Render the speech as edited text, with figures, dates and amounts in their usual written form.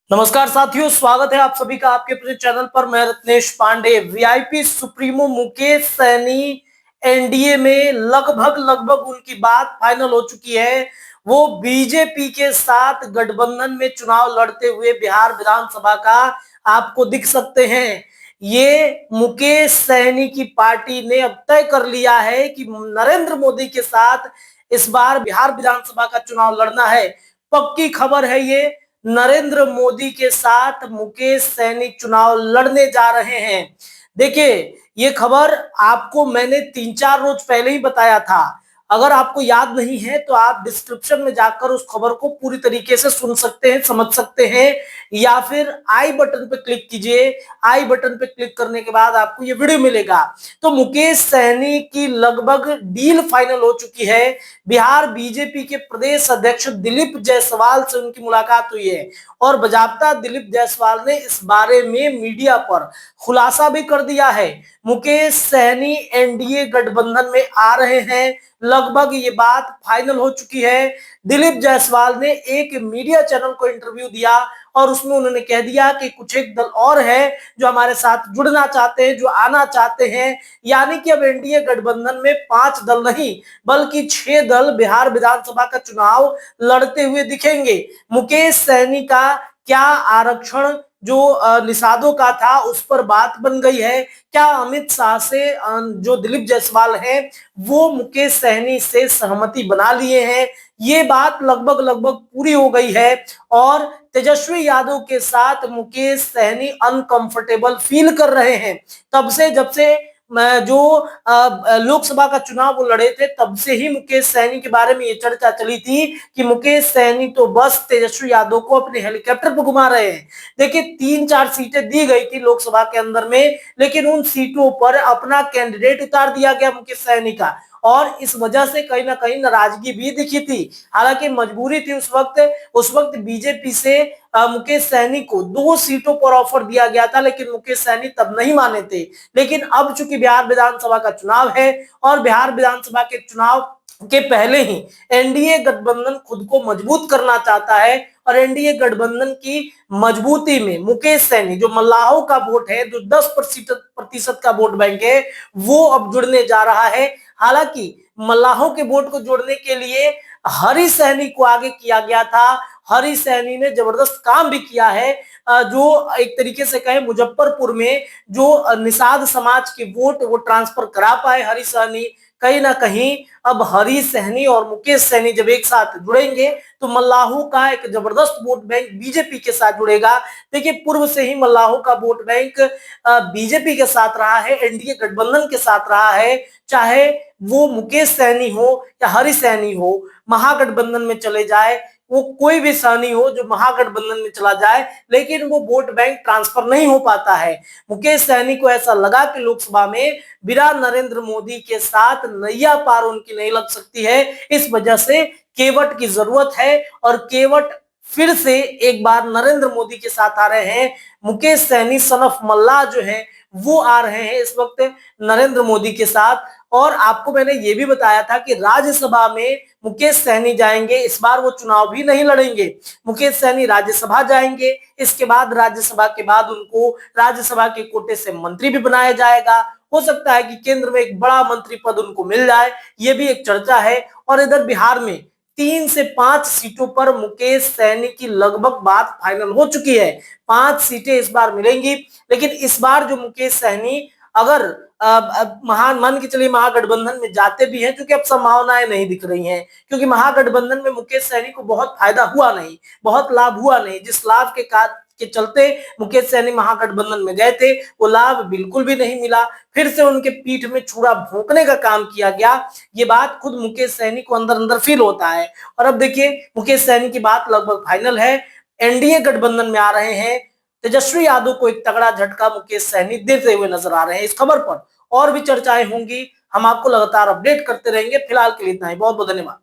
नमस्कार साथियों, स्वागत है आप सभी का आपके अपने चैनल पर। मैं Ratnesh Pandey. VIP supremo Mukesh Sahani NDA में लगभग उनकी बात फाइनल हो चुकी है। वो बीजेपी के साथ गठबंधन में चुनाव लड़ते हुए बिहार विधानसभा का आपको दिख सकते हैं। ये मुकेश सहनी की पार्टी ने अब तय कर लिया है कि नरेंद्र मोदी के साथ इस बार बिहार विधानसभा का चुनाव लड़ना है। पक्की खबर है ये। नरेंद्र मोदी के साथ मुकेश सहनी चुनाव लड़ने जा रहे हैं। देखिए, ये खबर आपको मैंने 3-4 रोज पहले ही बताया था। अगर आपको याद नहीं है तो आप डिस्क्रिप्शन में जाकर उस खबर को पूरी तरीके से सुन सकते हैं, समझ सकते हैं, या फिर आई बटन पे क्लिक कीजिए। आई बटन पे क्लिक करने के बाद आपको ये वीडियो मिलेगा। तो मुकेश सहनी की लगभग डील फाइनल हो चुकी है। बिहार बीजेपी के प्रदेश अध्यक्ष दिलीप जायसवाल से उनकी मुलाकात हुई है और बाकायदा दिलीप जायसवाल ने इस बारे में मीडिया पर खुलासा भी कर दिया है। मुकेश सहनी एनडीए गठबंधन में आ रहे हैं, लगभग ये बात फाइनल हो चुकी है। दिलीप जायसवाल ने एक मीडिया चैनल को इंटरव्यू दिया और उसमें उन्होंने कह दिया कि कुछ एक दल और है जो हमारे साथ जुड़ना चाहते हैं, जो आना चाहते हैं। यानी कि अब एनडीए गठबंधन में 5 दल नहीं बल्कि 6 दल बिहार विधानसभा का चुनाव लड़ते हुए दिखेंगे। मुकेश सहनी का क्या आरक्षण जो निषादों का था उस पर बात बन गई है। क्या अमित शाह से जो दिलीप जायसवाल हैं वो मुकेश सहनी से सहमति बना लिए हैं। ये बात लगभग पूरी हो गई है और तेजस्वी यादव के साथ मुकेश सहनी अनकंफर्टेबल फील कर रहे हैं। तब से जब से जो लोकसभा का चुनाव वो लड़े थे तब से ही मुकेश सहनी के बारे में ये चर्चा चली थी कि मुकेश सहनी तो बस तेजस्वी यादव को अपने हेलीकॉप्टर पर घुमा रहे हैं। देखिए, 3-4 सीटें दी गई थी लोकसभा के अंदर में, लेकिन उन सीटों पर अपना कैंडिडेट उतार दिया गया मुकेश सहनी का, और इस वजह से कहीं ना कहीं नाराजगी भी दिखी थी। हालांकि मजबूरी थी उस वक्त बीजेपी से मुकेश सहनी को 2 सीटों पर ऑफर दिया गया था, लेकिन मुकेश सहनी तब नहीं माने थे। लेकिन अब चूंकि बिहार विधानसभा का चुनाव है और बिहार विधानसभा के चुनाव के पहले ही एनडीए गठबंधन खुद को मजबूत करना चाहता है और एनडीए गठबंधन की मजबूती में मुकेश सहनी जो मल्लाहों का वोट है, जो 10% का वोट बैंक है, वो अब जुड़ने जा रहा है। हालांकि मल्लाहों के वोट को जोड़ने के लिए हरि सहनी को आगे किया गया था। हरि सहनी ने जबरदस्त काम भी किया है। जो एक तरीके से कहे मुजफ्फरपुर में जो निषाद समाज के वोट वो ट्रांसफर करा पाए हरि सहनी। कहीं ना कहीं अब हरि सहनी और मुकेश सहनी जब एक साथ जुड़ेंगे तो मल्लाहों का एक जबरदस्त वोट बैंक बीजेपी के साथ जुड़ेगा। देखिए, पूर्व से ही मल्लाहों का वोट बैंक बीजेपी के साथ रहा है, एनडीए गठबंधन के साथ रहा है। चाहे वो मुकेश सहनी हो या हरि सहनी हो, महागठबंधन में चले जाए, वो कोई भी सहनी हो जो महागठबंधन में चला जाए, लेकिन वो वोट बैंक ट्रांसफर नहीं हो पाता है। मुकेश सहनी को ऐसा लगा कि लोकसभा में बिना नरेंद्र मोदी के साथ नैया पार उनकी नहीं लग सकती है। इस वजह से केवट की जरूरत है और केवट फिर से एक बार नरेंद्र मोदी के साथ आ रहे हैं। मुकेश सहनी सन ऑफ मल्ला जो है वो आ रहे हैं इस वक्त नरेंद्र मोदी के साथ। और आपको मैंने ये भी बताया था कि राज्यसभा में मुकेश सहनी जाएंगे, इस बार वो चुनाव भी नहीं लड़ेंगे। मुकेश सहनी राज्यसभा जाएंगे, इसके बाद राज्यसभा के बाद उनको राज्यसभा के कोटे से मंत्री भी बनाया जाएगा। हो सकता है कि केंद्र में एक बड़ा मंत्री पद उनको मिल जाए, ये भी एक चर्चा है। और इधर बिहार में 3 से 5 सीटों पर मुकेश सहनी की लगभग बात फाइनल हो चुकी है। 5 सीटें इस बार मिलेंगी, लेकिन इस बार जो मुकेश सहनी अगर महान मान के चलिए महागठबंधन में जाते भी हैं, क्योंकि अब संभावनाएं नहीं दिख रही हैं, क्योंकि महागठबंधन में मुकेश सहनी को बहुत फायदा हुआ नहीं, बहुत लाभ हुआ नहीं। जिस लाभ के चलते मुकेश सहनी महागठबंधन में गए थे वो लाभ बिल्कुल भी नहीं मिला। फिर से उनके पीठ में छुरा भोंकने का काम किया गया। ये बात खुद मुकेश सहनी को अंदर अंदर फील होता है। और अब देखिए, मुकेश सहनी की बात लगभग फाइनल है, एनडीए गठबंधन में आ रहे हैं। तेजस्वी यादव को एक तगड़ा झटका मुकेश सहनी देते हुए नजर आ रहे हैं। इस खबर पर और भी चर्चाएं होंगी, हम आपको लगातार अपडेट करते रहेंगे। फिलहाल के लिए इतना ही, बहुत बहुत धन्यवाद।